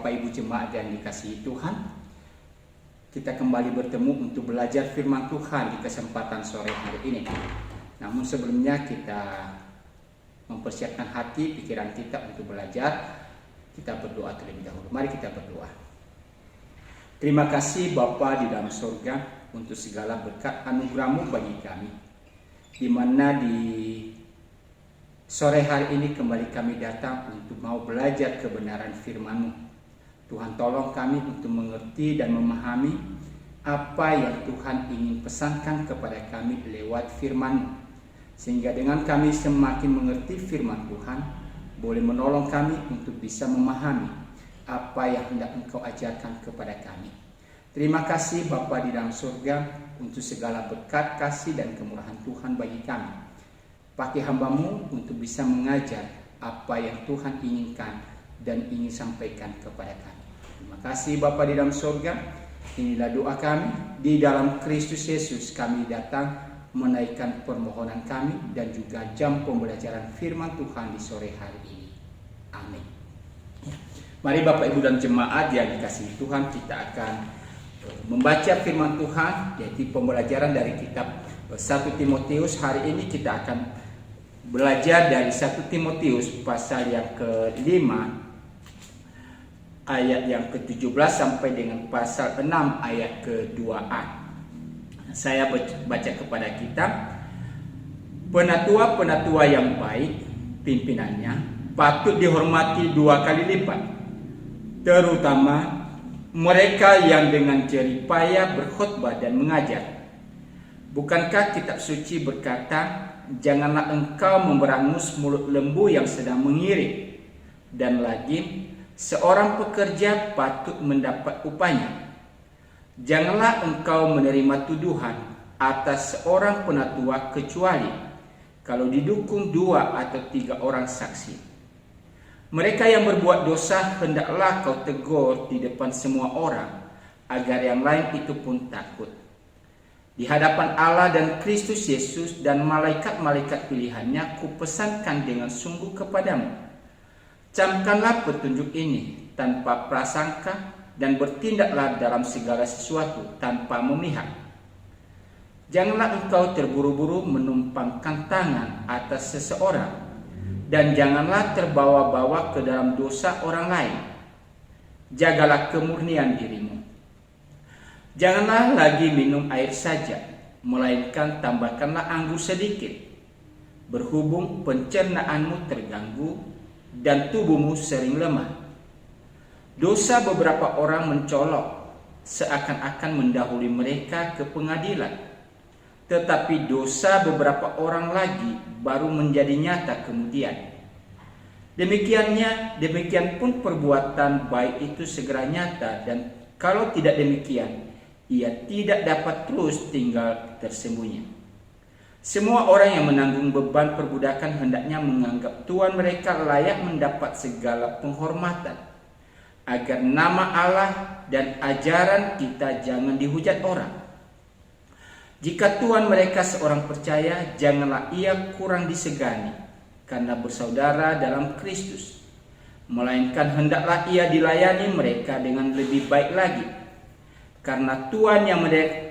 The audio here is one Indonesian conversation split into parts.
Bapak Ibu jemaat yang dikasihi Tuhan, kita kembali bertemu untuk belajar firman Tuhan di kesempatan sore hari ini. Namun sebelumnya kita mempersiapkan hati, pikiran kita untuk belajar. Kita berdoa terlebih dahulu. Mari kita berdoa. Terima kasih Bapa di dalam surga untuk segala berkat anugerah-Mu bagi kami, di mana di sore hari ini kembali kami datang untuk mau belajar kebenaran firman-Mu. Tuhan, tolong kami untuk mengerti dan memahami apa yang Tuhan ingin pesankan kepada kami lewat firman-Mu, sehingga dengan kami semakin mengerti firman Tuhan, boleh menolong kami untuk bisa memahami apa yang hendak Engkau ajarkan kepada kami. Terima kasih Bapa di dalam surga untuk segala berkat, kasih dan kemurahan Tuhan bagi kami. Pakai hamba-Mu untuk bisa mengajar apa yang Tuhan inginkan dan ingin sampaikan kepada kami. Terima kasih Bapa di dalam surga. Inilah doa kami. Di dalam Kristus Yesus kami datang menaikkan permohonan kami dan juga jam pembelajaran firman Tuhan di sore hari ini. Amin. Mari Bapak Ibu dan jemaat yang dikasihi Tuhan, kita akan membaca firman Tuhan, yaitu pembelajaran dari kitab 1 Timotius. Hari ini kita akan belajar dari 1 Timotius pasal yang ke-5 ayat yang ke-17 sampai dengan pasal 6 ayat ke-2a. Saya baca kepada kita. Penatua-penatua yang baik, pimpinannya patut dihormati 2 kali lipat, terutama mereka yang dengan jerih payah berkhotbah dan mengajar. Bukankah kitab suci berkata, janganlah engkau memberangus mulut lembu yang sedang mengirit, dan lagi seorang pekerja patut mendapat upahnya. Janganlah engkau menerima tuduhan atas seorang penatua kecuali kalau didukung 2 atau 3 orang saksi. Mereka yang berbuat dosa hendaklah kau tegur di depan semua orang, agar yang lain itu pun takut. Di hadapan Allah dan Kristus Yesus dan malaikat-malaikat pilihannya, kupesankan dengan sungguh kepadamu, camkanlah petunjuk ini tanpa prasangka dan bertindaklah dalam segala sesuatu tanpa memihak. Janganlah engkau terburu-buru menumpangkan tangan atas seseorang, dan janganlah terbawa-bawa ke dalam dosa orang lain. Jagalah kemurnian dirimu. Janganlah lagi minum air saja, melainkan tambahkanlah anggur sedikit, berhubung pencernaanmu terganggu dan tubuhmu sering lemah. Dosa beberapa orang mencolok seakan-akan mendahului mereka ke pengadilan, tetapi dosa beberapa orang lagi baru menjadi nyata kemudian. Demikian pun perbuatan baik itu segera nyata, dan kalau tidak demikian, ia tidak dapat terus tinggal tersembunyi. Semua orang yang menanggung beban perbudakan hendaknya menganggap tuan mereka layak mendapat segala penghormatan, agar nama Allah dan ajaran kita jangan dihujat orang. Jika tuan mereka seorang percaya, janganlah ia kurang disegani karena bersaudara dalam Kristus, melainkan hendaklah ia dilayani mereka dengan lebih baik lagi, karena Tuhan yang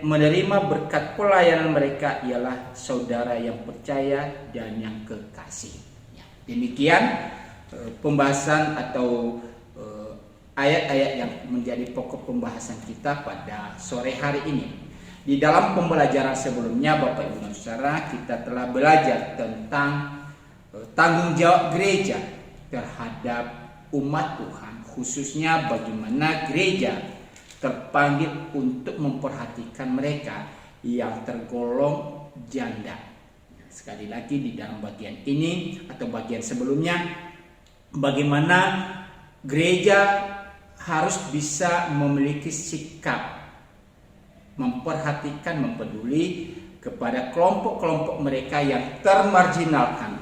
menerima berkat pelayanan mereka ialah saudara yang percaya dan yang kekasih. Demikian pembahasan atau ayat-ayat yang menjadi pokok pembahasan kita pada sore hari ini. Di dalam pembelajaran sebelumnya, Bapak Ibu dan Saudara, kita telah belajar tentang tanggung jawab gereja terhadap umat Tuhan, khususnya bagaimana gereja terpanggil untuk memperhatikan mereka yang tergolong janda. Sekali lagi, di dalam bagian ini atau bagian sebelumnya, bagaimana gereja harus bisa memiliki sikap memperhatikan, mempeduli kepada kelompok-kelompok mereka yang termarginalkan.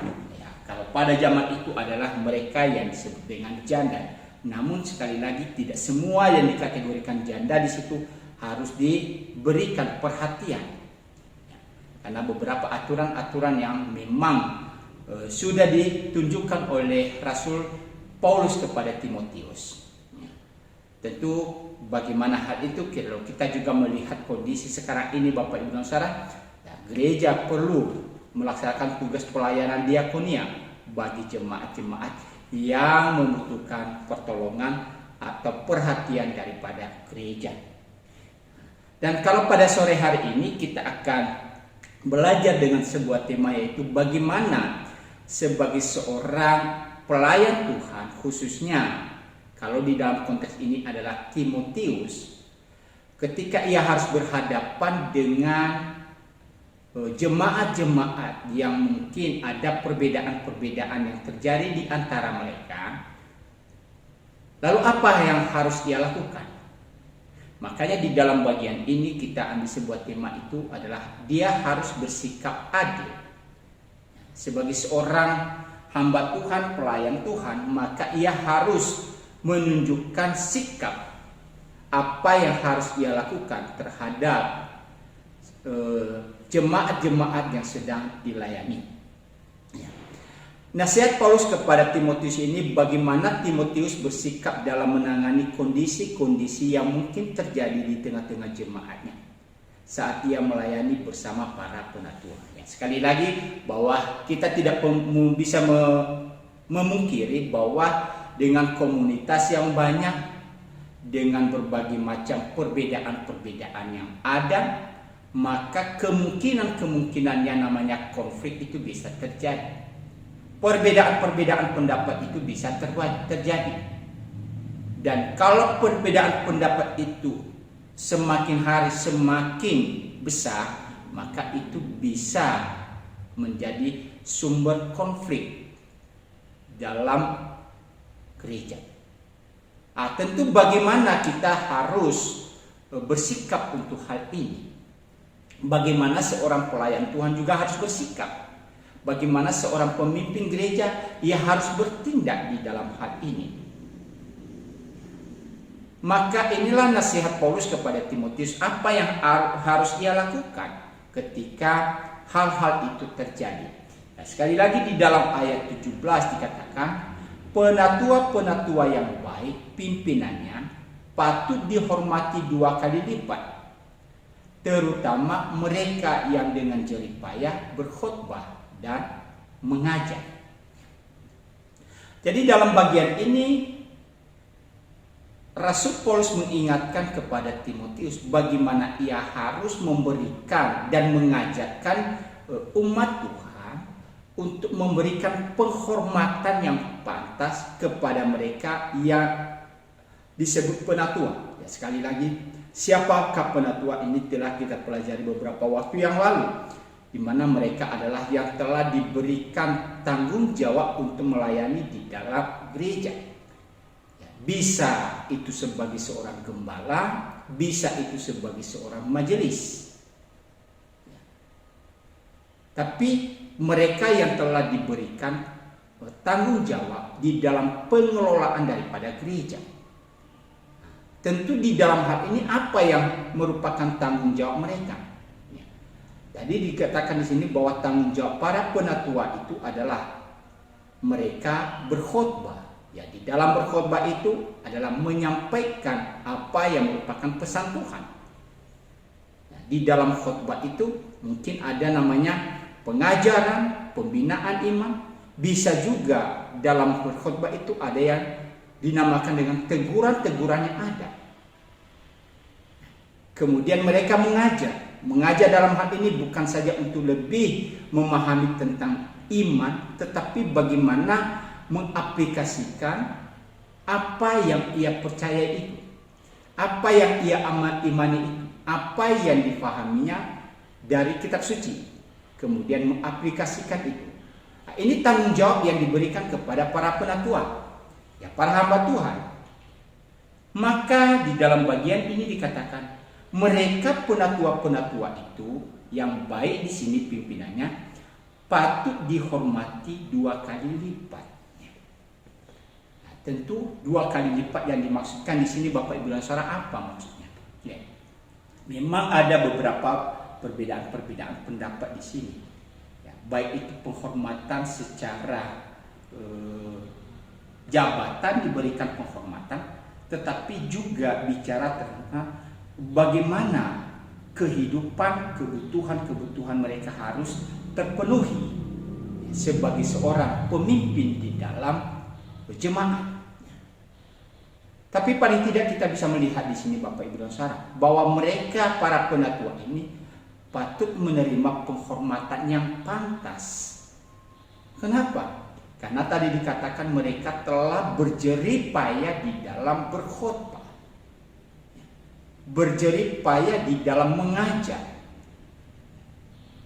Kalau pada zaman itu adalah mereka yang disebut dengan janda. Namun sekali lagi, tidak semua yang dikategorikan janda di situ harus diberikan perhatian, karena beberapa aturan-aturan yang memang sudah ditunjukkan oleh Rasul Paulus kepada Timotius. Tentu bagaimana hal itu kalau kita juga melihat kondisi sekarang ini Bapak Ibu dan Saudara, ya, gereja perlu melaksanakan tugas pelayanan diakonia bagi jemaat-jemaat yang membutuhkan pertolongan atau perhatian daripada gereja. Dan kalau pada sore hari ini kita akan belajar dengan sebuah tema, yaitu bagaimana sebagai seorang pelayan Tuhan, khususnya kalau di dalam konteks ini adalah Timotius, ketika ia harus berhadapan dengan jemaat-jemaat yang mungkin ada perbedaan-perbedaan yang terjadi di antara mereka, lalu apa yang harus ia lakukan? Makanya di dalam bagian ini kita ambil sebuah tema, itu adalah dia harus bersikap adil. Sebagai seorang hamba Tuhan, pelayan Tuhan, maka ia harus menunjukkan sikap apa yang harus ia lakukan terhadap jemaat-jemaat yang sedang dilayani. Nasihat Paulus kepada Timotius ini, bagaimana Timotius bersikap dalam menangani kondisi-kondisi yang mungkin terjadi di tengah-tengah jemaatnya saat ia melayani bersama para penatua. Sekali lagi bahwa kita tidak bisa memungkiri bahwa dengan komunitas yang banyak, dengan berbagai macam perbedaan-perbedaan yang ada, maka kemungkinan yang namanya konflik itu bisa terjadi. Perbedaan-perbedaan pendapat itu bisa terjadi. Dan kalau perbedaan pendapat itu semakin hari semakin besar, maka itu bisa menjadi sumber konflik dalam gereja. Tentu bagaimana kita harus bersikap untuk hal ini. Bagaimana seorang pelayan Tuhan juga harus bersikap. Bagaimana seorang pemimpin gereja ia harus bertindak di dalam hal ini. Maka inilah nasihat Paulus kepada Timotius, apa yang harus ia lakukan ketika hal-hal itu terjadi. Nah, sekali lagi di dalam ayat 17 dikatakan, penatua-penatua yang baik pimpinannya patut dihormati 2 kali lipat, terutama mereka yang dengan jerih payah berkhotbah dan mengajar. Jadi dalam bagian ini Rasul Paulus mengingatkan kepada Timotius bagaimana ia harus memberikan dan mengajarkan umat Tuhan untuk memberikan penghormatan yang pantas kepada mereka yang disebut penatua. Ya, sekali lagi, siapakah penatua ini telah kita pelajari beberapa waktu yang lalu, di mana mereka adalah yang telah diberikan tanggung jawab untuk melayani di dalam gereja. Bisa itu sebagai seorang gembala, bisa itu sebagai seorang majelis. Tapi mereka yang telah diberikan tanggung jawab di dalam pengelolaan daripada gereja. Tentu di dalam hal ini apa yang merupakan tanggung jawab mereka? Jadi dikatakan di sini bahwa tanggung jawab para penatua itu adalah mereka berkhotbah. Ya, di dalam berkhotbah itu adalah menyampaikan apa yang merupakan pesan Tuhan. Nah, di dalam khotbah itu mungkin ada namanya pengajaran, pembinaan iman. Bisa juga dalam berkhotbah itu ada yang dinamakan dengan teguran-teguran yang ada. Kemudian mereka mengajar. Mengajar dalam hal ini bukan saja untuk lebih memahami tentang iman, tetapi bagaimana mengaplikasikan apa yang ia percaya itu, apa yang ia imani itu, apa yang dipahaminya dari kitab suci, kemudian mengaplikasikan itu. Nah, ini tanggung jawab yang diberikan kepada para penatua, ya, para hamba Tuhan. Maka di dalam bagian ini dikatakan mereka penatua-penatua itu yang baik di sini pimpinannya patut dihormati 2 kali lipat. Tentu 2 kali lipat yang dimaksudkan di sini Bapak Ibu dan Saudara apa maksudnya? Ya. Memang ada beberapa perbedaan pendapat di sini. Ya, baik itu penghormatan secara jabatan diberikan penghormatan, tetapi juga bicara tentang bagaimana kehidupan, kebutuhan mereka harus terpenuhi sebagai seorang pemimpin di dalam jemaat. Tapi paling tidak kita bisa melihat di sini Bapak Ibu dan Saudara bahwa mereka para penatua ini patut menerima penghormatan yang pantas. Kenapa? Karena tadi dikatakan mereka telah berjerih payah di dalam berkhotbah, berjerih payah di dalam mengajar.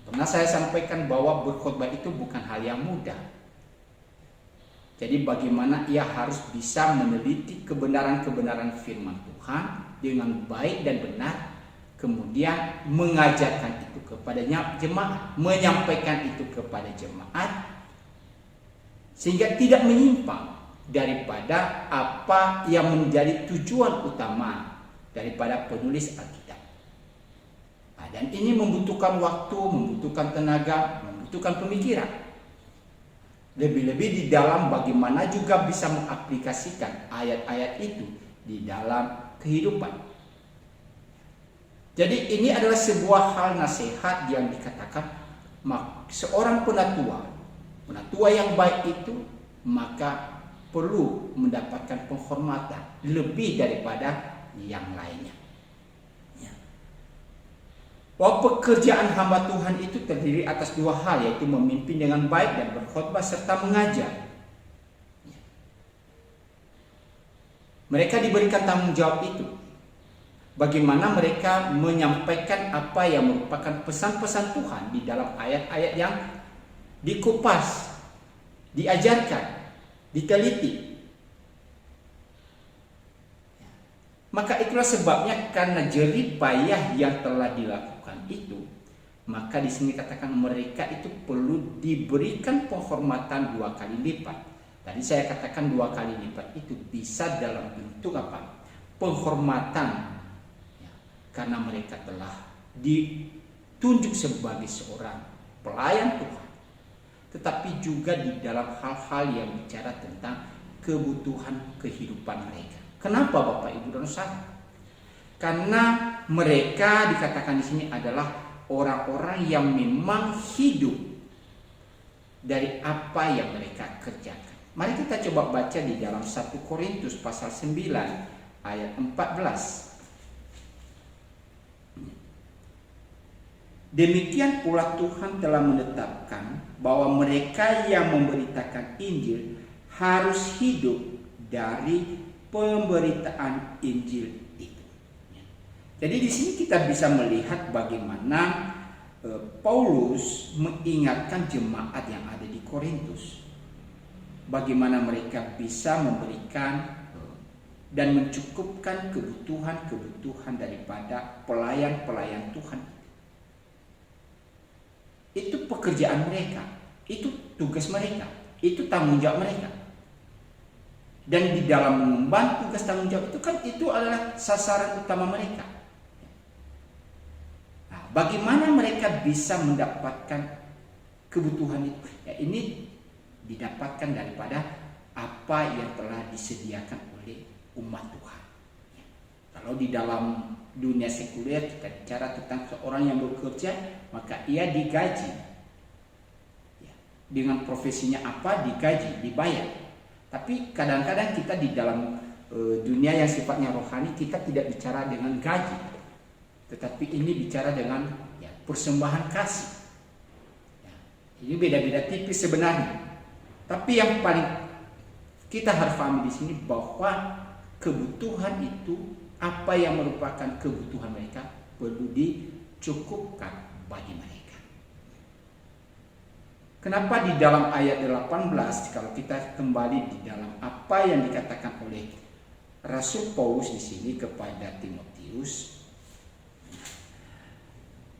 Pernah saya sampaikan bahwa berkhotbah itu bukan hal yang mudah. Jadi bagaimana ia harus bisa meneliti kebenaran-kebenaran firman Tuhan dengan baik dan benar, kemudian mengajarkan itu kepada jemaat, menyampaikan itu kepada jemaat, sehingga tidak menyimpang daripada apa yang menjadi tujuan utama daripada penulis Alkitab. Dan ini membutuhkan waktu, membutuhkan tenaga, membutuhkan pemikiran. Lebih-lebih di dalam bagaimana juga bisa mengaplikasikan ayat-ayat itu di dalam kehidupan. Jadi ini adalah sebuah hal nasihat yang dikatakan seorang penatua yang baik itu maka perlu mendapatkan penghormatan lebih daripada yang lainnya. Bahwa pekerjaan hamba Tuhan itu terdiri atas dua hal, yaitu memimpin dengan baik dan berkhotbah serta mengajar. Mereka diberikan tanggung jawab itu. Bagaimana mereka menyampaikan apa yang merupakan pesan-pesan Tuhan di dalam ayat-ayat yang dikupas, diajarkan, diteliti. Maka itulah sebabnya karena jerih payah yang telah dilakukan itu, maka di sini katakan mereka itu perlu diberikan penghormatan 2 kali lipat. Tadi saya katakan 2 kali lipat itu bisa dalam bentuk apa? Penghormatan, ya, karena mereka telah ditunjuk sebagai seorang pelayan Tuhan, tetapi juga di dalam hal-hal yang bicara tentang kebutuhan kehidupan mereka. Kenapa Bapak Ibu dan Saudara? Karena mereka dikatakan di sini adalah orang-orang yang memang hidup dari apa yang mereka kerjakan. Mari kita coba baca di dalam 1 Korintus pasal 9 ayat 14. Demikian pula Tuhan telah menetapkan bahwa mereka yang memberitakan Injil harus hidup dari pemberitaan Injil itu. Jadi di sini kita bisa melihat bagaimana Paulus mengingatkan jemaat yang ada di Korintus, bagaimana mereka bisa memberikan dan mencukupkan kebutuhan-kebutuhan daripada pelayan-pelayan Tuhan. Itu pekerjaan mereka, itu tugas mereka, itu tanggung jawab mereka. Dan di dalam mengemban tugas tanggung jawab itu kan itu adalah sasaran utama mereka. Nah, bagaimana mereka bisa mendapatkan kebutuhan itu? Ya, ini didapatkan daripada apa yang telah disediakan oleh umat Tuhan. Ya. Kalau di dalam dunia sekuler kita bicara tentang seorang yang bekerja, maka ia digaji. Ya. Dengan profesinya apa digaji, dibayar. Tapi kadang-kadang kita di dalam dunia yang sifatnya rohani kita tidak bicara dengan gaji, tetapi ini bicara dengan ya, persembahan kasih. Ya, ini beda-beda tipis sebenarnya. Tapi yang paling kita harus pahami di sini bahwa kebutuhan itu apa yang merupakan kebutuhan mereka perlu dicukupkan bagi mereka. Kenapa di dalam ayat 18 kalau kita kembali di dalam apa yang dikatakan oleh Rasul Paulus di sini kepada Timotius,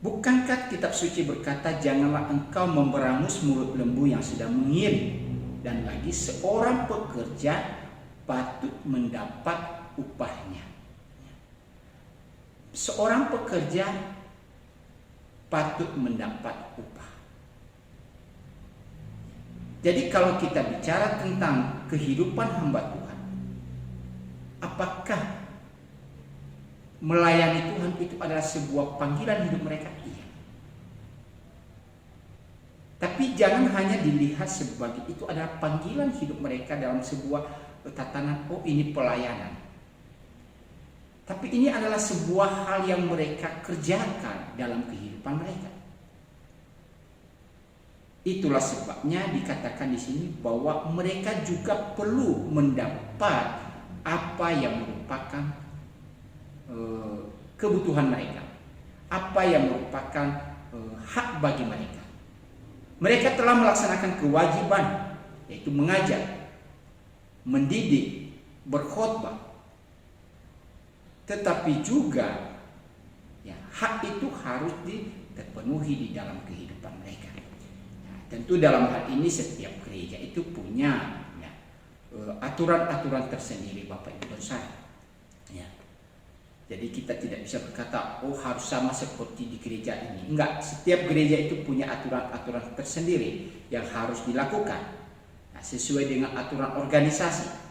bukankah kitab suci berkata janganlah engkau memberangus mulut lembu yang sedang mengiring, dan lagi seorang pekerja patut mendapat upahnya. Seorang pekerja patut mendapat upah. Jadi kalau kita bicara tentang kehidupan hamba Tuhan, apakah melayani Tuhan itu adalah sebuah panggilan hidup mereka? Iya. Tapi jangan hanya dilihat sebagai itu adalah panggilan hidup mereka dalam sebuah tatanan, oh ini pelayanan. Tapi ini adalah sebuah hal yang mereka kerjakan dalam kehidupan mereka. Itulah sebabnya dikatakan di sini bahwa mereka juga perlu mendapat apa yang merupakan kebutuhan mereka, apa yang merupakan hak bagi mereka. Mereka telah melaksanakan kewajiban, yaitu mengajar, mendidik, berkhotbah. Tetapi juga ya, hak itu harus terpenuhi di dalam kehidupan mereka. Nah, tentu dalam hal ini setiap gereja itu punya ya, aturan-aturan tersendiri, Bapak Ibu dan Saudara. Ya. Jadi kita tidak bisa berkata, oh harus sama seperti di gereja ini. Enggak, setiap gereja itu punya aturan-aturan tersendiri yang harus dilakukan. Nah, sesuai dengan aturan organisasi.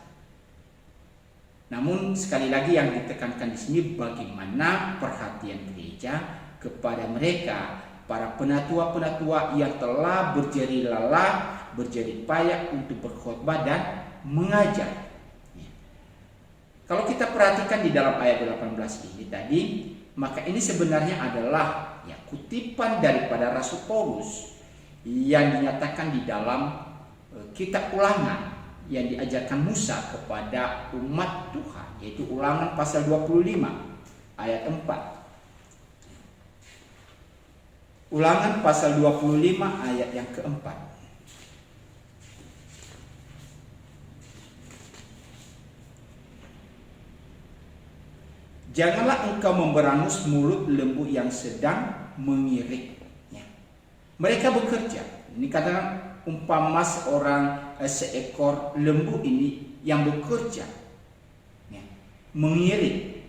Namun sekali lagi yang ditekankan di sini bagaimana perhatian gereja kepada mereka, para penatua-penatua yang telah berjeri lelah, berjeri payah untuk berkhotbah dan mengajar. Kalau kita perhatikan di dalam ayat 18 ini tadi, maka ini sebenarnya adalah ya, kutipan daripada Rasul Paulus yang dinyatakan di dalam kitab Ulangan yang diajarkan Musa kepada umat Tuhan, yaitu Ulangan pasal 25 ayat 4. Ulangan pasal 25 ayat yang keempat. Janganlah engkau memberangus mulut lembu yang sedang mengirik. Mereka bekerja. Ini katakan umpama seekor lembu ini yang bekerja, mengiring,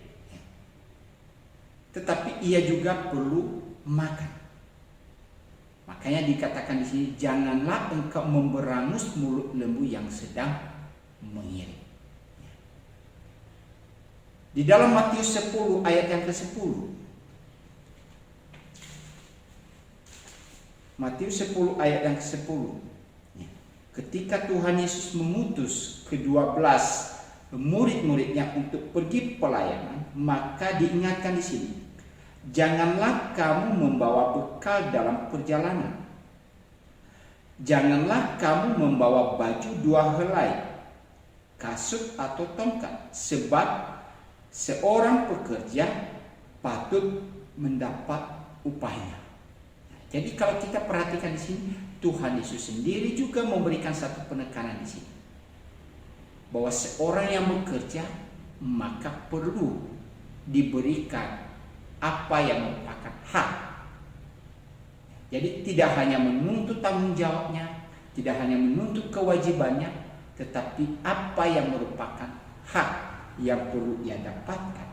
tetapi ia juga perlu makan. Makanya dikatakan di sini, janganlah engkau memberangus mulut lembu yang sedang mengiring. Di dalam Matius 10 ayat yang ke-10. Matius 10 ayat yang ke-10. Ketika Tuhan Yesus mengutus ke-12 murid-muridnya untuk pergi pelayanan, maka diingatkan di sini, janganlah kamu membawa bekal dalam perjalanan. Janganlah kamu membawa baju 2 helai, kasut atau tongkat, sebab seorang pekerja patut mendapat upahnya. Jadi kalau kita perhatikan di sini, Tuhan Yesus sendiri juga memberikan satu penekanan di sini, bahwa seorang yang bekerja maka perlu diberikan apa yang merupakan hak. Jadi tidak hanya menuntut tanggung jawabnya, tidak hanya menuntut kewajibannya, tetapi apa yang merupakan hak yang perlu ia dapatkan.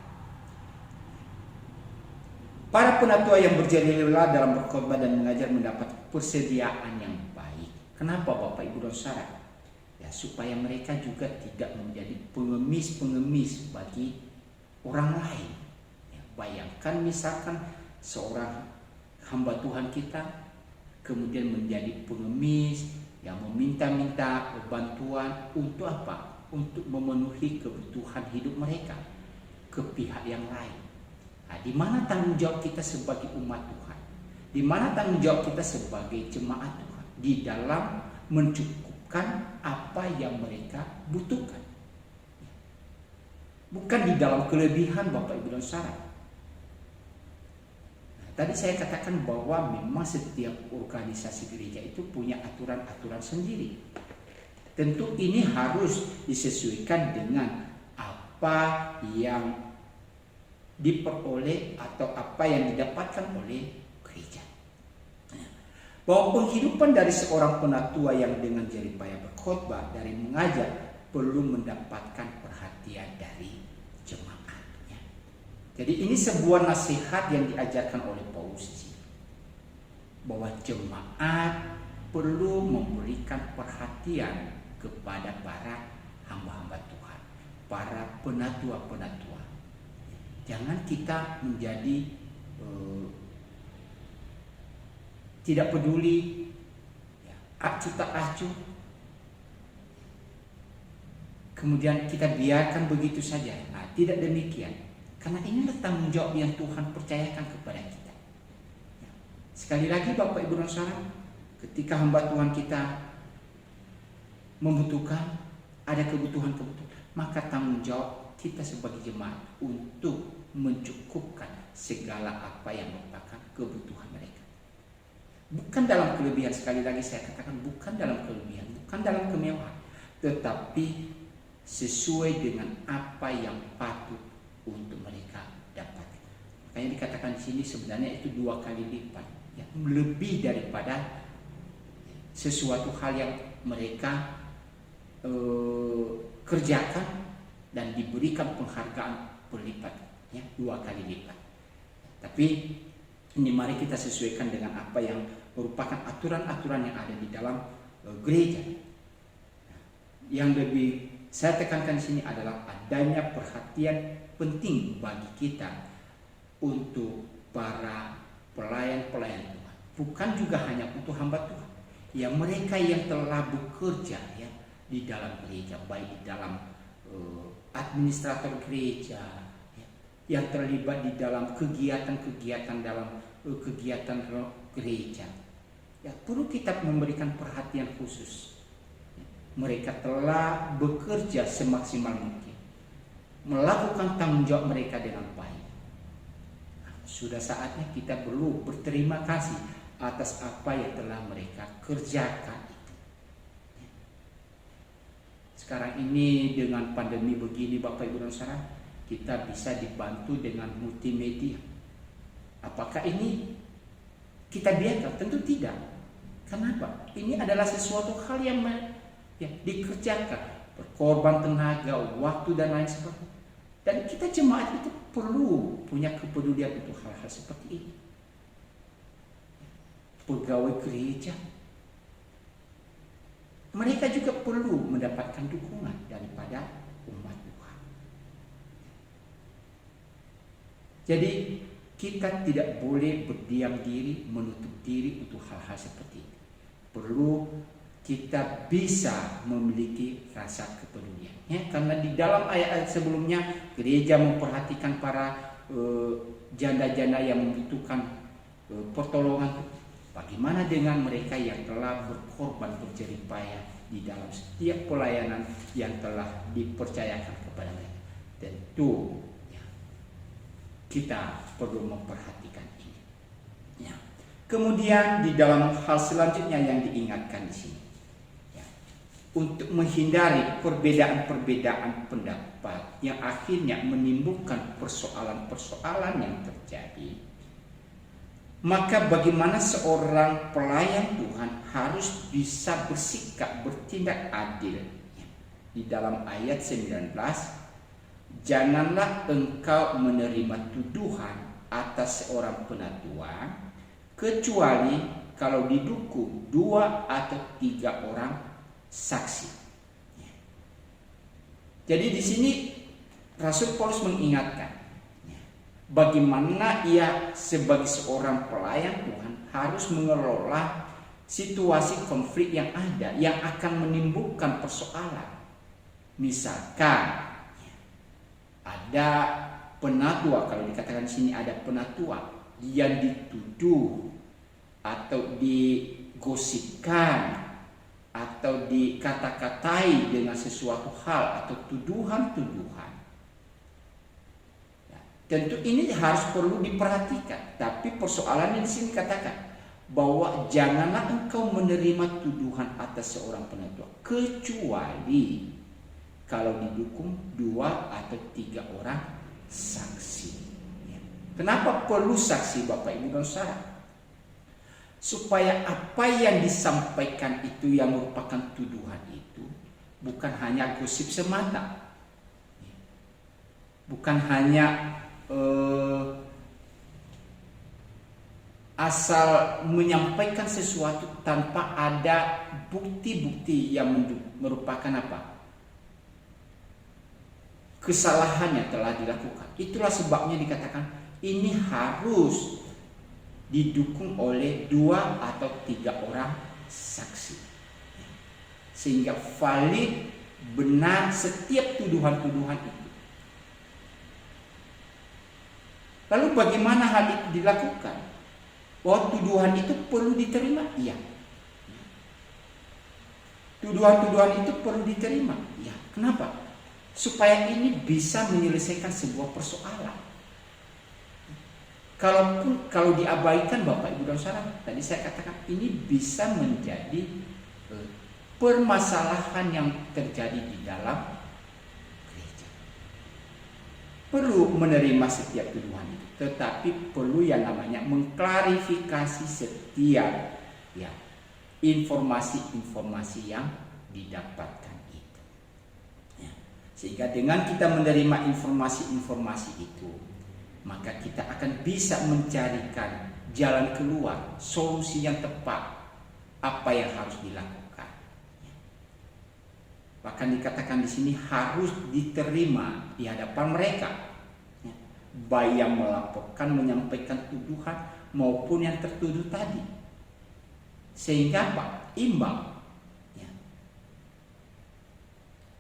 Para penatua yang berjeri lelah dalam berkhotbah dan mengajar mendapat persediaan yang baik. Kenapa Bapak Ibu dan Saudara? Ya, supaya mereka juga tidak menjadi pengemis-pengemis bagi orang lain. Ya, bayangkan misalkan seorang hamba Tuhan kita kemudian menjadi pengemis yang meminta-minta bantuan untuk apa? Untuk memenuhi kebutuhan hidup mereka ke pihak yang lain. Nah, di mana tanggung jawab kita sebagai umat Tuhan? Di mana tanggung jawab kita sebagai jemaat Tuhan? Di dalam mencukupkan apa yang mereka butuhkan. Bukan di dalam kelebihan Bapak Ibu dan Saudara. Nah, tadi saya katakan bahwa memang setiap organisasi gereja itu punya aturan-aturan sendiri. Tentu ini harus disesuaikan dengan apa yang diperoleh atau apa yang didapatkan oleh gereja. Bahwa penghidupan dari seorang penatua yang dengan jerih payah berkhotbah, dari mengajar, perlu mendapatkan perhatian dari jemaatnya. Jadi ini sebuah nasihat yang diajarkan oleh Paulus, bahwa jemaat perlu memberikan perhatian kepada para hamba-hamba Tuhan. para penatua-penatua. Jangan kita menjadi tidak peduli, acuh tak acuh, kemudian kita biarkan begitu saja. Nah, tidak demikian, karena inilah tanggung jawab yang Tuhan percayakan kepada kita. Sekali lagi Bapak Ibu dan Saudara, ketika hamba Tuhan kita membutuhkan, ada kebutuhan-kebutuhan, maka tanggung jawab kita sebagai jemaat untuk mencukupkan segala apa yang merupakan kebutuhan mereka. Bukan dalam kelebihan, sekali lagi saya katakan, bukan dalam kelebihan, bukan dalam kemewahan, tetapi sesuai dengan apa yang patut untuk mereka dapat. Makanya dikatakan di sini sebenarnya itu 2 kali lipat, ya, lebih daripada sesuatu hal yang mereka kerjakan dan diberikan penghargaan berlipat, ya, 2 kali lipat. Tapi ini mari kita sesuaikan dengan apa yang merupakan aturan-aturan yang ada di dalam gereja. Yang lebih saya tekankan di sini adalah adanya perhatian penting bagi kita untuk para pelayan-pelayan Tuhan. Bukan juga hanya untuk hamba Tuhan, ya, mereka yang telah bekerja, ya, di dalam gereja, baik di dalam administrator gereja, ya, yang terlibat di dalam kegiatan-kegiatan dalam kegiatan gereja, ya, perlu kita memberikan perhatian khusus. Mereka telah bekerja semaksimal mungkin, melakukan tanggung jawab mereka dengan baik. Nah, sudah saatnya kita perlu berterima kasih atas apa yang telah mereka kerjakan. Sekarang ini dengan pandemi begini Bapak Ibu dan Saudara, kita bisa dibantu dengan multimedia. Apakah ini kita biarkan? Tentu tidak. Kenapa? Ini adalah sesuatu hal yang dikerjakan, berkorban tenaga, waktu dan lain sebagainya. Dan kita jemaat itu perlu punya kepedulian untuk hal-hal seperti ini. Pegawai gereja, mereka juga perlu mendapatkan dukungan daripada umat Tuhan. Jadi kita tidak boleh berdiam diri, menutup diri untuk hal-hal seperti ini. Perlu kita bisa memiliki rasa kepedulian, ya, karena di dalam ayat-ayat sebelumnya gereja memperhatikan para janda-janda yang membutuhkan pertolongan. Bagaimana dengan mereka yang telah berkorban, berjerih payah di dalam setiap pelayanan yang telah dipercayakan kepada mereka? Tentu, ya, kita perlu memperhatikan ini. Ya. Kemudian di dalam hal selanjutnya yang diingatkan di sini, ya, untuk menghindari perbedaan-perbedaan pendapat yang akhirnya menimbulkan persoalan-persoalan yang terjadi, maka bagaimana seorang pelayan Tuhan harus bisa bersikap, bertindak adil. Di dalam ayat 19, janganlah engkau menerima tuduhan atas seorang penatua, kecuali kalau didukung 2 atau 3 orang saksi. Jadi di sini Rasul Paulus mengingatkan bagaimana ia sebagai seorang pelayan Tuhan harus mengelola situasi konflik yang ada yang akan menimbulkan persoalan. Misalkan ada penatua, kalau dikatakan di sini ada penatua yang dituduh atau digosipkan atau dikata-katai dengan sesuatu hal atau tuduhan-tuduhan. Tentu ini harus perlu diperhatikan. Tapi persoalannya di sini katakan bahwa janganlah engkau menerima tuduhan atas seorang penatua, kecuali kalau didukung 2 atau 3 orang saksi. Kenapa perlu saksi Bapak Ibu dan Saudara? Supaya apa yang disampaikan itu yang merupakan tuduhan itu bukan hanya gosip semata, bukan hanya asal menyampaikan sesuatu tanpa ada bukti-bukti yang merupakan apa? kesalahannya telah dilakukan. Itulah sebabnya dikatakan ini harus didukung oleh 2 atau 3 orang saksi, sehingga valid, benar setiap tuduhan-tuduhan itu. Lalu bagaimana hal itu dilakukan? Bahwa tuduhan itu perlu diterima? Iya. Tuduhan-tuduhan itu perlu diterima? Iya. Kenapa? Supaya ini bisa menyelesaikan sebuah persoalan. Kalau diabaikan Bapak Ibu dan Saudara, tadi saya katakan ini bisa menjadi permasalahan yang terjadi di dalam gereja. Perlu menerima setiap tuduhan itu, tetapi perlu yang namanya mengklarifikasi setiap informasi-informasi yang didapatkan itu. Sehingga dengan kita menerima informasi-informasi itu, maka kita akan bisa mencarikan jalan keluar, solusi yang tepat, apa yang harus dilakukan. Bahkan dikatakan di sini harus diterima di hadapan mereka, baik yang melaporkan, menyampaikan tuduhan maupun yang tertuduh tadi. Sehingga apa? Imbang.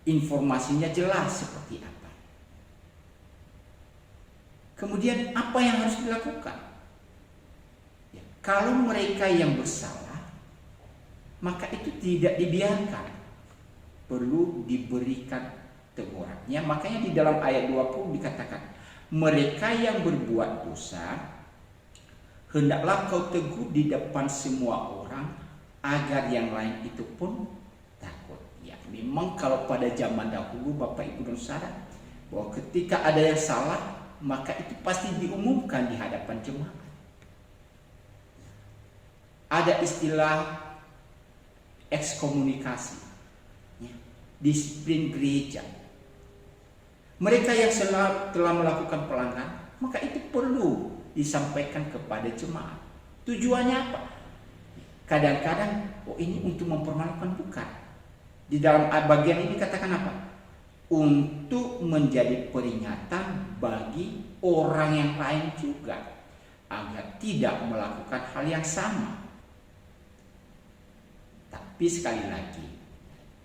Informasinya jelas seperti apa. Kemudian apa yang harus dilakukan? Kalau mereka yang bersalah, maka itu tidak dibiarkan, perlu diberikan teguran. Makanya di dalam ayat 20 dikatakan, mereka yang berbuat dosa hendaklah kau tegur di depan semua orang, agar yang lain itu pun takut. Memang kalau pada zaman dahulu Bapak Ibu dan Saudara, bahwa ketika ada yang salah, maka itu pasti diumumkan di hadapan jemaat. Ada istilah ekskomunikasi, disiplin gereja. Mereka yang telah melakukan pelanggaran, maka itu perlu disampaikan kepada jemaat. Tujuannya apa? Kadang-kadang ini untuk mempermalukan, bukan. Di dalam bagian ini katakan apa? Untuk menjadi peringatan bagi orang yang lain juga, agar tidak melakukan hal yang sama. Tapi sekali lagi,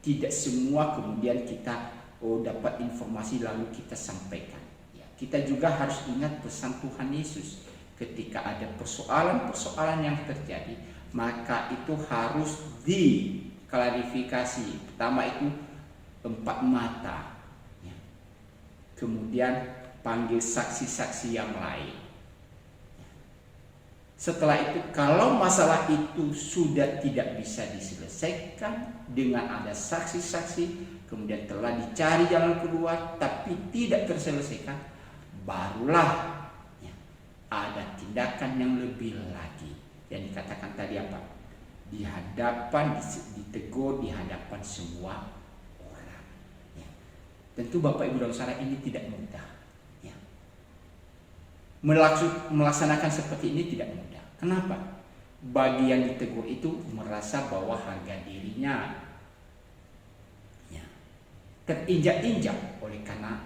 tidak semua kemudian kita dapat informasi lalu kita sampaikan. Kita juga harus ingat pesan Tuhan Yesus. Ketika ada persoalan-persoalan yang terjadi, maka itu harus diklarifikasi. Pertama itu 4 mata. Kemudian panggil saksi-saksi yang lain. Setelah itu, kalau masalah itu sudah tidak bisa diselesaikan dengan ada saksi-saksi, kemudian telah dicari jalan keluar tapi tidak terselesaikan, barulah ada tindakan yang lebih lagi yang dikatakan tadi apa? Di hadapan, ditegur di hadapan semua orang. Tentu Bapak Ibu dan Saudara, ini tidak mudah. Melaksanakan seperti ini tidak mudah. Kenapa? Bagi yang ditegur itu merasa bahwa harga dirinya terinjak-injak oleh karena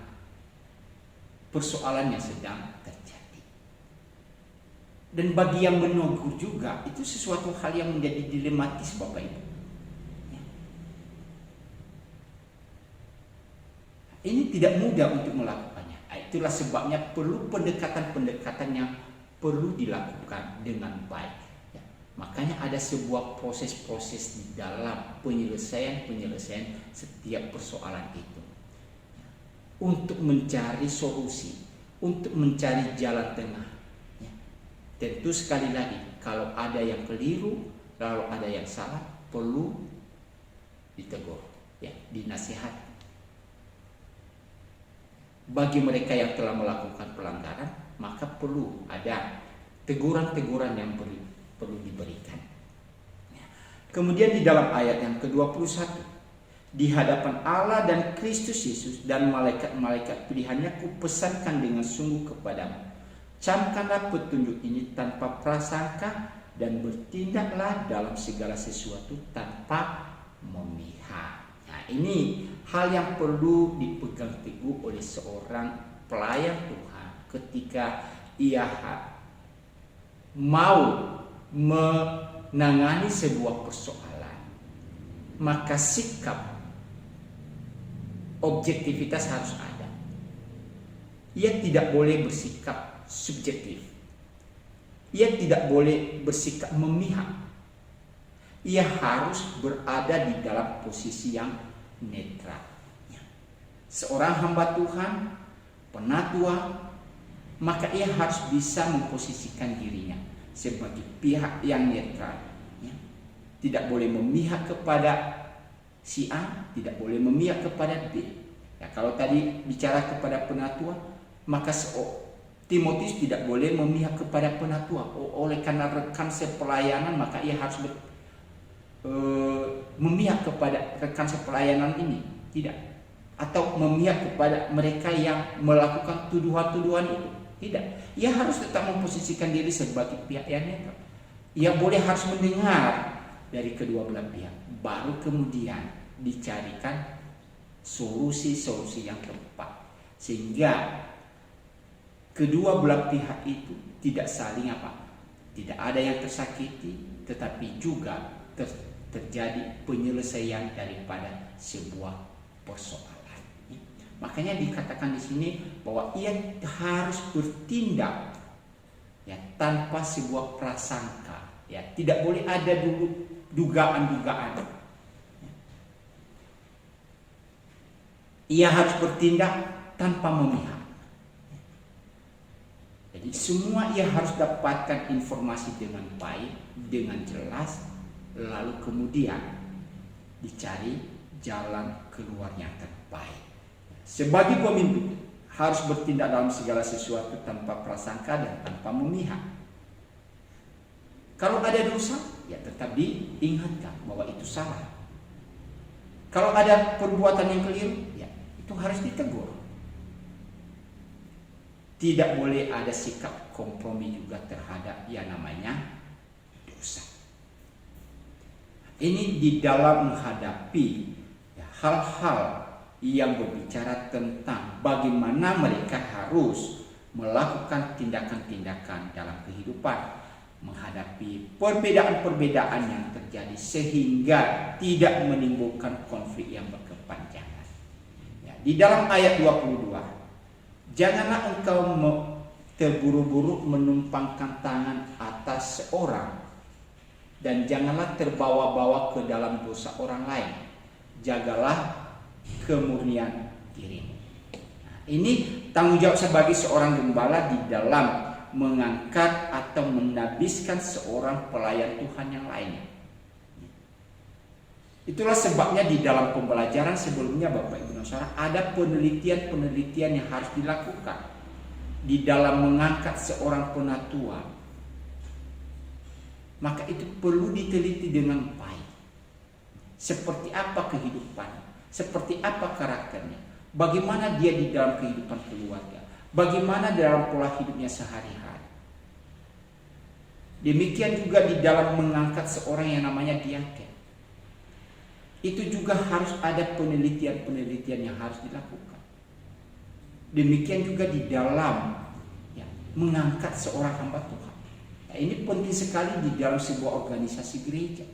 persoalan yang sedang terjadi. Dan bagi yang menegur juga itu sesuatu hal yang menjadi dilematis Bapak Ibu. Ini tidak mudah untuk melakukannya. Itulah sebabnya perlu pendekatan-pendekatan yang perlu dilakukan dengan baik. Makanya ada sebuah proses-proses di dalam penyelesaian setiap persoalan itu. Untuk mencari solusi, untuk mencari jalan tengah. Tentu sekali lagi, kalau ada yang keliru, lalu ada yang salah, perlu ditegur, dinasihati. Bagi mereka yang telah melakukan pelanggaran, maka perlu ada teguran-teguran yang perlu diberikan. Kemudian di dalam ayat yang ke-21, di hadapan Allah dan Kristus Yesus dan malaikat-malaikat pilihannya kupesankan dengan sungguh kepadamu, camkanlah petunjuk ini tanpa prasangka dan bertindaklah dalam segala sesuatu tanpa memihak. Nah, ini hal yang perlu dipegang teguh oleh seorang pelayan Tuhan ketika ia mau menangani sebuah persoalan. Maka sikap objektivitas harus ada. Ia tidak boleh bersikap subjektif. Ia tidak boleh bersikap memihak. Ia harus berada di dalam posisi yang netral. Seorang hamba Tuhan, penatua, maka ia harus bisa memposisikan dirinya sebagai pihak yang netral. Tidak boleh memihak kepada si A, tidak boleh memihak kepada B. Ya, kalau tadi bicara kepada penatua, maka Timotius tidak boleh memihak kepada penatua. Oleh karena rekan sepelayanan, maka ia harus memihak kepada rekan sepelayanan ini, tidak, atau memihak kepada mereka yang melakukan tuduhan-tuduhan itu, tidak. Ia harus tetap memposisikan diri sebagai pihak yang netral. Ia boleh harus mendengar dari kedua belah pihak, baru kemudian dicarikan solusi-solusi yang tepat, sehingga kedua belah pihak itu tidak saling tidak ada yang tersakiti, tetapi juga terjadi penyelesaian daripada sebuah persoalan. Makanya dikatakan di sini bahwa ia harus bertindak tanpa sebuah prasangka. Tidak boleh ada dulu dugaan-dugaan. Ia harus bertindak tanpa memihak. Jadi semua ia harus dapatkan informasi dengan baik, dengan jelas, lalu kemudian dicari jalan keluar yang terbaik. Sebagai pemimpin harus bertindak dalam segala sesuatu tanpa prasangka dan tanpa memihak. Kalau ada dosa, ya tetap diingatkan bahwa itu salah. Kalau ada perbuatan yang keliru, ya itu harus ditegur. Tidak boleh ada sikap kompromi juga terhadap yang namanya dosa. Ini di dalam menghadapi hal-hal yang berbicara tentang bagaimana mereka harus melakukan tindakan-tindakan dalam kehidupan, menghadapi perbedaan-perbedaan yang terjadi sehingga tidak menimbulkan konflik yang berkepanjangan. Di dalam ayat 22, janganlah engkau terburu-buru menumpangkan tangan atas seorang, dan janganlah terbawa-bawa ke dalam dosa orang lain. Jagalah kemurnian dirimu. Ini tanggung jawab sebagai seorang gembala di dalam mengangkat atau menabiskan seorang pelayan Tuhan yang lainnya. Itulah sebabnya di dalam pembelajaran sebelumnya Bapak Ibu Saudara ada penelitian-penelitian yang harus dilakukan di dalam mengangkat seorang penatua. Maka itu perlu diteliti dengan baik. Seperti apa kehidupan, seperti apa karakternya, bagaimana dia di dalam kehidupan keluarga, bagaimana dalam pola hidupnya sehari-hari. Demikian juga di dalam mengangkat seorang yang namanya diaken. Itu juga harus ada penelitian-penelitian yang harus dilakukan. Demikian juga di dalam mengangkat seorang hamba Tuhan. Ini penting sekali di dalam sebuah organisasi gereja.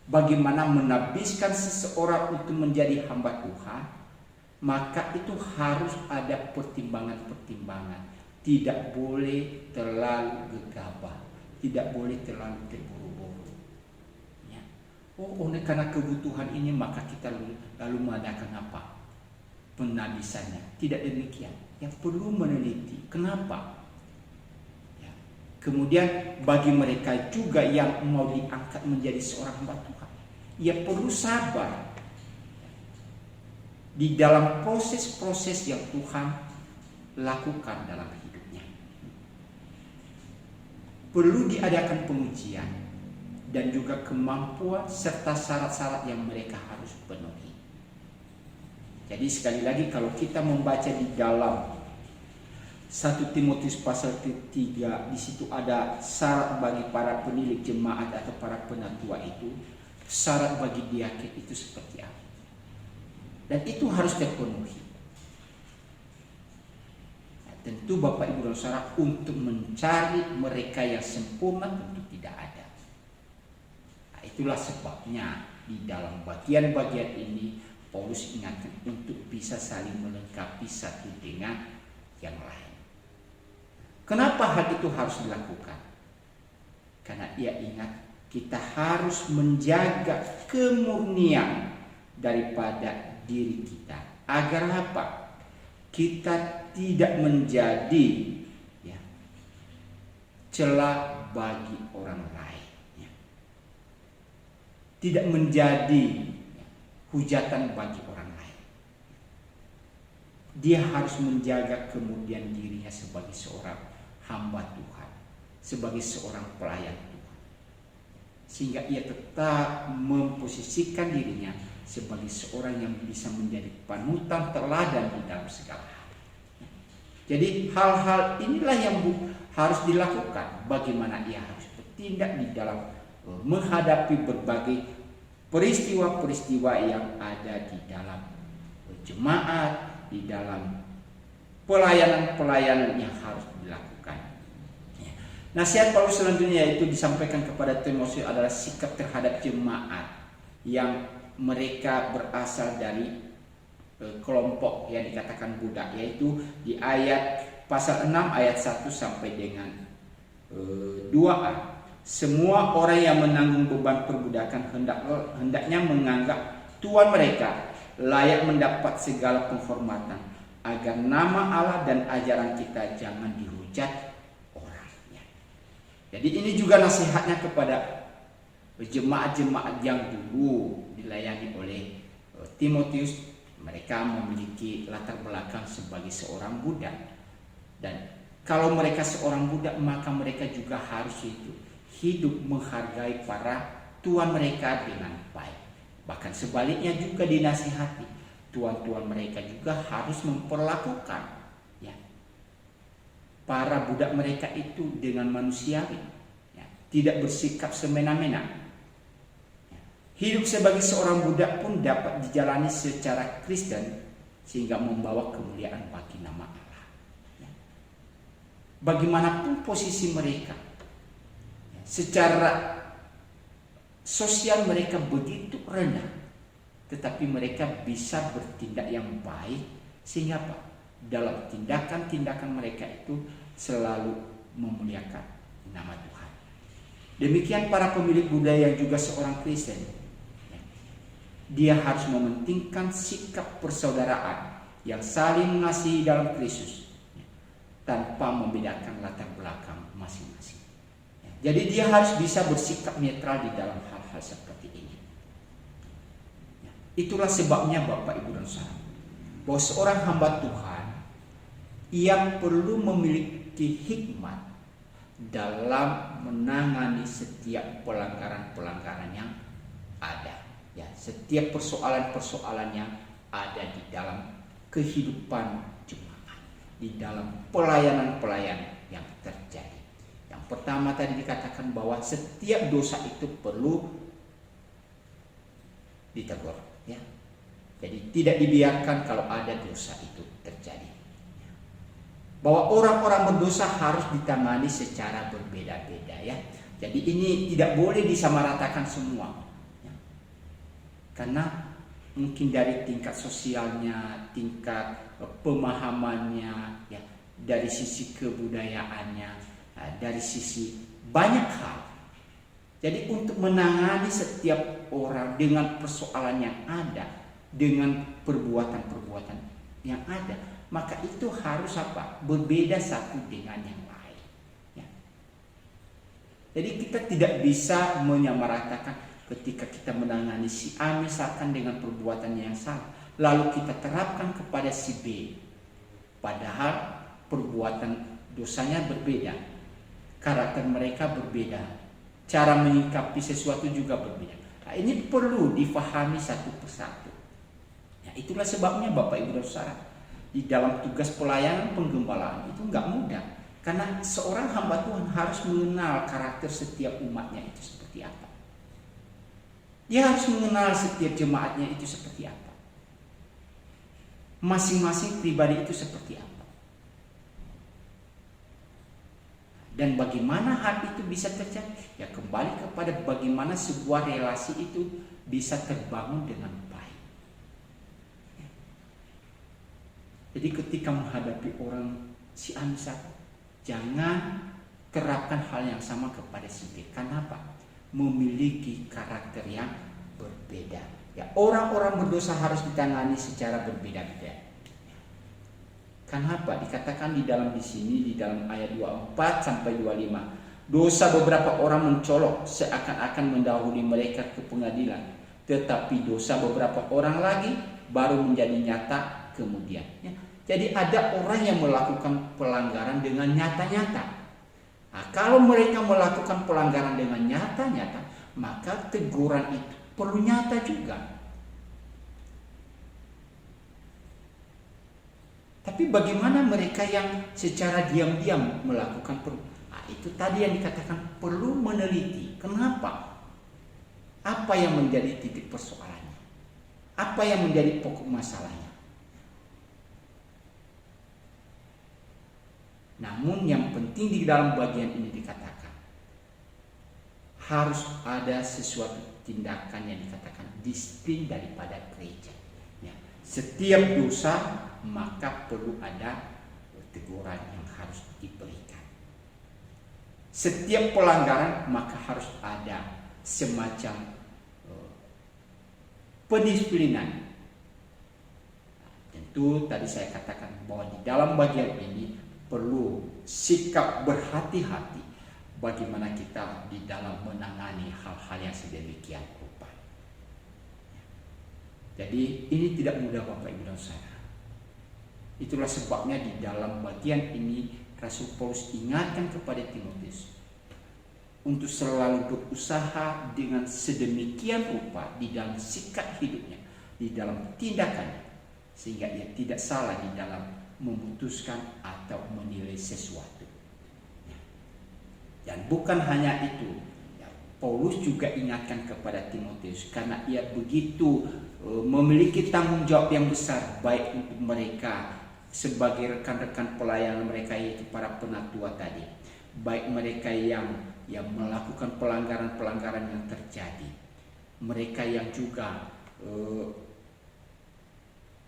Bagaimana menabiskan seseorang untuk menjadi hamba Tuhan, maka itu harus ada pertimbangan-pertimbangan. Tidak boleh terlalu gegabah, tidak boleh terlalu terburu-buru. Oleh karena kebutuhan ini maka kita lalu mengadakan apa? Penabisannya. Tidak demikian. Yang perlu meneliti. Kenapa? Kemudian bagi mereka juga yang mau diangkat menjadi seorang hamba Tuhan, ia perlu sabar di dalam proses-proses yang Tuhan lakukan dalam hidupnya. Perlu diadakan pengujian dan juga kemampuan serta syarat-syarat yang mereka harus penuhi. Jadi sekali lagi kalau kita membaca di dalam 1 Timotius pasal 3, di situ ada syarat bagi para penilik jemaat atau para penatua itu. Syarat bagi diaken itu seperti apa? Dan itu harus terpenuhi. Nah, tentu Bapak Ibu dan Saudara, untuk mencari mereka yang sempurna tentu tidak ada. Nah, itulah sebabnya di dalam bagian-bagian ini Paulus ingatkan untuk bisa saling melengkapi satu dengan yang lain. Kenapa hal itu harus dilakukan? Karena ia ingat kita harus menjaga kemurnian daripada diri kita. Agar apa? Kita tidak menjadi celah bagi orang lain. Tidak menjadi hujatan bagi orang lain. Dia harus menjaga kemudian dirinya sebagai seorang hamba Tuhan, sebagai seorang pelayan Tuhan, sehingga ia tetap memposisikan dirinya sebagai seorang yang bisa menjadi panutan teladan di dalam segala hal. Jadi hal-hal inilah yang harus dilakukan. Bagaimana ia harus bertindak di dalam menghadapi berbagai peristiwa-peristiwa yang ada di dalam jemaat, di dalam pelayanan-pelayanan yang harus dilakukan. Nasihat Paulus selanjutnya yaitu disampaikan kepada Timotius adalah sikap terhadap jemaat yang mereka berasal dari kelompok yang dikatakan budak, yaitu di ayat pasal 6 ayat 1 sampai dengan 2a. Semua orang yang menanggung beban perbudakan hendaknya menganggap tuan mereka layak mendapat segala penghormatan, agar nama Allah dan ajaran kita jangan dihujat orang. Jadi ini juga nasihatnya kepada jemaat-jemaat yang dulu dilayani oleh Timotius. Mereka memiliki latar belakang sebagai seorang budak, dan kalau mereka seorang budak maka mereka juga harus hidup menghargai para tuan mereka dengan baik. Bahkan sebaliknya juga dinasihati, tuan-tuan mereka juga harus memperlakukan para budak mereka itu dengan manusiawi, tidak bersikap semena-mena. Hidup sebagai seorang budak pun dapat dijalani secara Kristen sehingga membawa kemuliaan bagi nama Allah. Bagaimanapun posisi mereka, secara sosial mereka begitu rendah, tetapi mereka bisa bertindak yang baik sehingga apa? Dalam tindakan-tindakan mereka itu selalu memuliakan nama Tuhan. Demikian para pemilik budaya yang juga seorang Kristen. Dia harus mementingkan sikap persaudaraan yang saling mengasihi dalam Kristus tanpa membedakan latar belakang masing-masing. Jadi dia harus bisa bersikap netral di dalam hal-hal seperti ini. Itulah sebabnya Bapak Ibu dan Saudara, bahwa seorang hamba Tuhan yang perlu memiliki hikmat dalam menangani setiap pelanggaran-pelanggaran yang ada. Setiap persoalan-persoalan yang ada di dalam kehidupan jemaat, di dalam pelayanan-pelayanan yang terjadi. Yang pertama tadi dikatakan bahwa setiap dosa itu perlu ditegur. Jadi tidak dibiarkan kalau ada dosa itu terjadi. Bahwa orang-orang berdosa harus ditangani secara berbeda-beda. Jadi ini tidak boleh disamaratakan semua. Karena mungkin dari tingkat sosialnya, tingkat pemahamannya, dari sisi kebudayaannya, dari sisi banyak hal. Jadi untuk menangani setiap orang dengan persoalan yang ada, dengan perbuatan-perbuatan yang ada, maka itu harus apa? Berbeda satu dengan yang lain. Jadi kita tidak bisa menyamaratakan. Ketika kita menangani si A misalkan dengan perbuatannya yang salah, lalu kita terapkan kepada si B, padahal perbuatan dosanya berbeda, karakter mereka berbeda, cara menyikapi sesuatu juga berbeda. Nah, ini perlu difahami satu persatu. Itulah sebabnya Bapak Ibu dan Saudara, di dalam tugas pelayanan penggembalaan itu nggak mudah, karena seorang hamba Tuhan harus mengenal karakter setiap umatnya itu seperti apa. Dia harus mengenal setiap jemaatnya itu seperti apa. masing-masing pribadi itu seperti apa. Dan bagaimana hal itu bisa terjadi? Ya kembali kepada bagaimana sebuah relasi itu bisa terbangun dengan baik. Jadi ketika menghadapi orang si A misalkan, jangan terapkan hal yang sama kepada si B. Kenapa? Memiliki karakter yang berbeda. Ya, orang-orang berdosa harus ditangani secara berbeda-beda. Kenapa? Dikatakan di sini di dalam ayat 24 sampai 25. Dosa beberapa orang mencolok seakan-akan mendahului mereka ke pengadilan, tetapi dosa beberapa orang lagi baru menjadi nyata kemudian. Ya. Jadi ada orang yang melakukan pelanggaran dengan nyata-nyata. Nah, kalau mereka melakukan pelanggaran dengan nyata-nyata, maka teguran itu perlu nyata juga. Tapi bagaimana mereka yang secara diam-diam melakukan itu tadi yang dikatakan perlu meneliti. Kenapa? Apa yang menjadi titik persoalannya? Apa yang menjadi pokok masalahnya? Namun yang penting di dalam bagian ini dikatakan harus ada sesuatu tindakan yang dikatakan disiplin daripada gereja. Ya. Setiap dosa maka perlu ada teguran yang harus diberikan. Setiap pelanggaran maka harus ada semacam pendisiplinan. Tentu tadi saya katakan bahwa di dalam bagian ini perlu sikap berhati-hati bagaimana kita di dalam menangani hal-hal yang sedemikian rupa. Jadi ini tidak mudah Bapak Ibu dan Saudara. Itulah sebabnya di dalam bagian ini Rasul Paulus ingatkan kepada Timotius untuk selalu berusaha dengan sedemikian rupa di dalam sikap hidupnya, di dalam tindakannya, sehingga ia tidak salah di dalam memutuskan atau menilai sesuatu. Dan bukan hanya itu, Paulus juga ingatkan kepada Timotius karena ia begitu memiliki tanggung jawab yang besar baik untuk mereka sebagai rekan-rekan pelayanan mereka, yaitu para penatua tadi, baik mereka yang melakukan pelanggaran-pelanggaran yang terjadi, mereka yang juga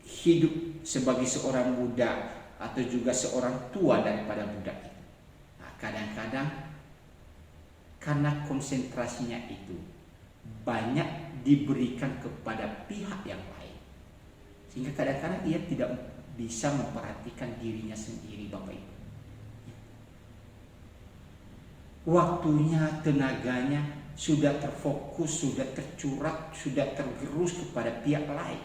hidup sebagai seorang budak atau juga seorang tua daripada budak itu. Nah, kadang-kadang karena konsentrasinya itu banyak diberikan kepada pihak yang lain, sehingga kadang-kadang ia tidak bisa memperhatikan dirinya sendiri, Bapak Ibu. Waktunya, tenaganya sudah terfokus, sudah tercurah, sudah tergerus kepada pihak lain.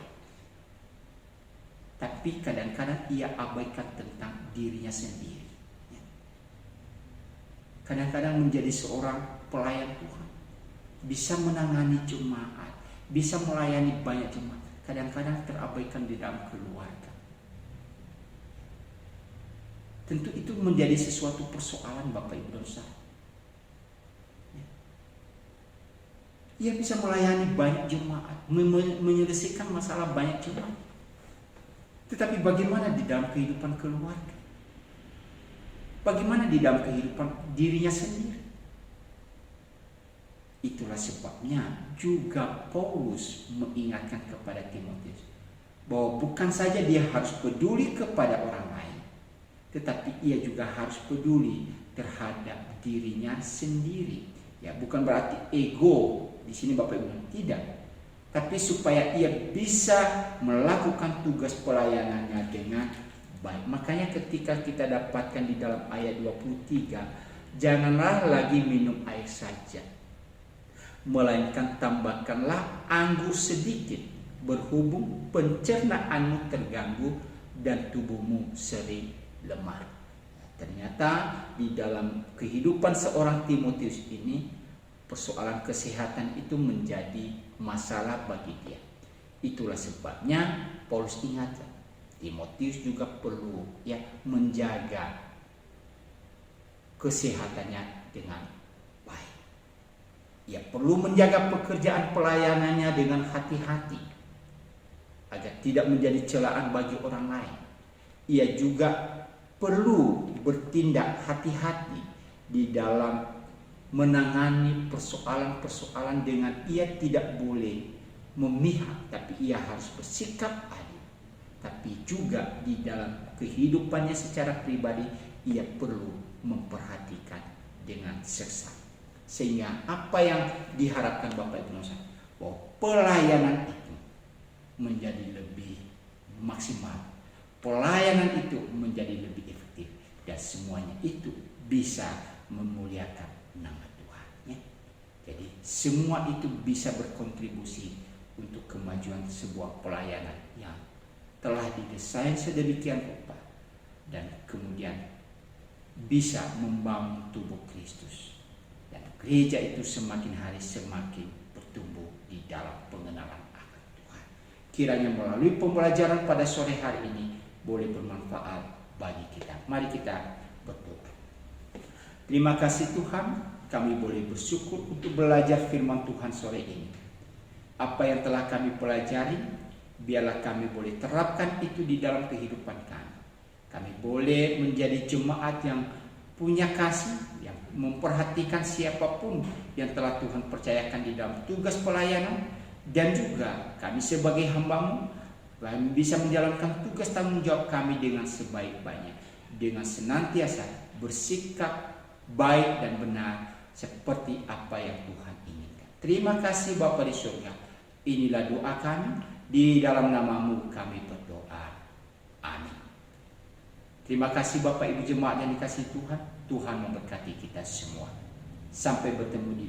Tapi kadang-kadang ia abaikan tentang dirinya sendiri. Kadang-kadang menjadi seorang pelayan Tuhan, bisa menangani jemaat, bisa melayani banyak jemaat, kadang-kadang terabaikan di dalam keluarga. Tentu itu menjadi sesuatu persoalan Bapak Ibu dan Saudara. Ia bisa melayani banyak jemaat, menyelesaikan masalah banyak jemaat. Tetapi bagaimana di dalam kehidupan keluarga? Bagaimana di dalam kehidupan dirinya sendiri? Itulah sebabnya juga Paulus mengingatkan kepada Timotius bahwa bukan saja dia harus peduli kepada orang lain, tetapi ia juga harus peduli terhadap dirinya sendiri. Ya, bukan berarti ego di sini Bapak Ibu, tidak. Tapi supaya ia bisa melakukan tugas pelayanannya dengan baik. Makanya ketika kita dapatkan di dalam ayat 23, janganlah lagi minum air saja, melainkan tambahkanlah anggur sedikit, berhubung pencernaanmu terganggu dan tubuhmu sering lemah. Ternyata di dalam kehidupan seorang Timotius ini, persoalan kesehatan itu menjadi masalah bagi dia. Itulah sebabnya Paulus ingatkan Timotius juga perlu menjaga kesehatannya dengan baik. Ia perlu menjaga pekerjaan pelayanannya dengan hati-hati. agar tidak menjadi celaan bagi orang lain. Ia juga perlu bertindak hati-hati di dalam menangani persoalan-persoalan dengan ia tidak boleh memihak, tapi ia harus bersikap adil. Tapi juga di dalam kehidupannya secara pribadi ia perlu memperhatikan dengan seksama. Sehingga apa yang diharapkan Bapak Ibu Saudara, bahwa pelayanan itu menjadi lebih maksimal, pelayanan itu menjadi lebih efektif, dan semuanya itu bisa memuliakan nama Tuhan, ya. Jadi semua itu bisa berkontribusi untuk kemajuan sebuah pelayanan yang telah didesain sedemikian rupa dan kemudian bisa membangun tubuh Kristus, dan gereja itu semakin hari semakin bertumbuh di dalam pengenalan akan Tuhan. Kiranya melalui pembelajaran pada sore hari ini boleh bermanfaat bagi kita. Mari kita berdoa. Terima kasih Tuhan, kami boleh bersyukur untuk belajar firman Tuhan sore ini. Apa yang telah kami pelajari, biarlah kami boleh terapkan itu di dalam kehidupan kami. Kami boleh menjadi jemaat yang punya kasih, yang memperhatikan siapapun yang telah Tuhan percayakan di dalam tugas pelayanan, dan juga kami sebagai hamba-Mu, kami bisa menjalankan tugas tanggung jawab kami dengan sebaik-baiknya, dengan senantiasa bersikap baik dan benar seperti apa yang Tuhan inginkan. Terima kasih Bapa di surga. Inilah doa kami, di dalam nama-Mu kami berdoa. Amin. Terima kasih Bapak Ibu jemaat yang dikasihi Tuhan. Tuhan memberkati kita semua. Sampai bertemu di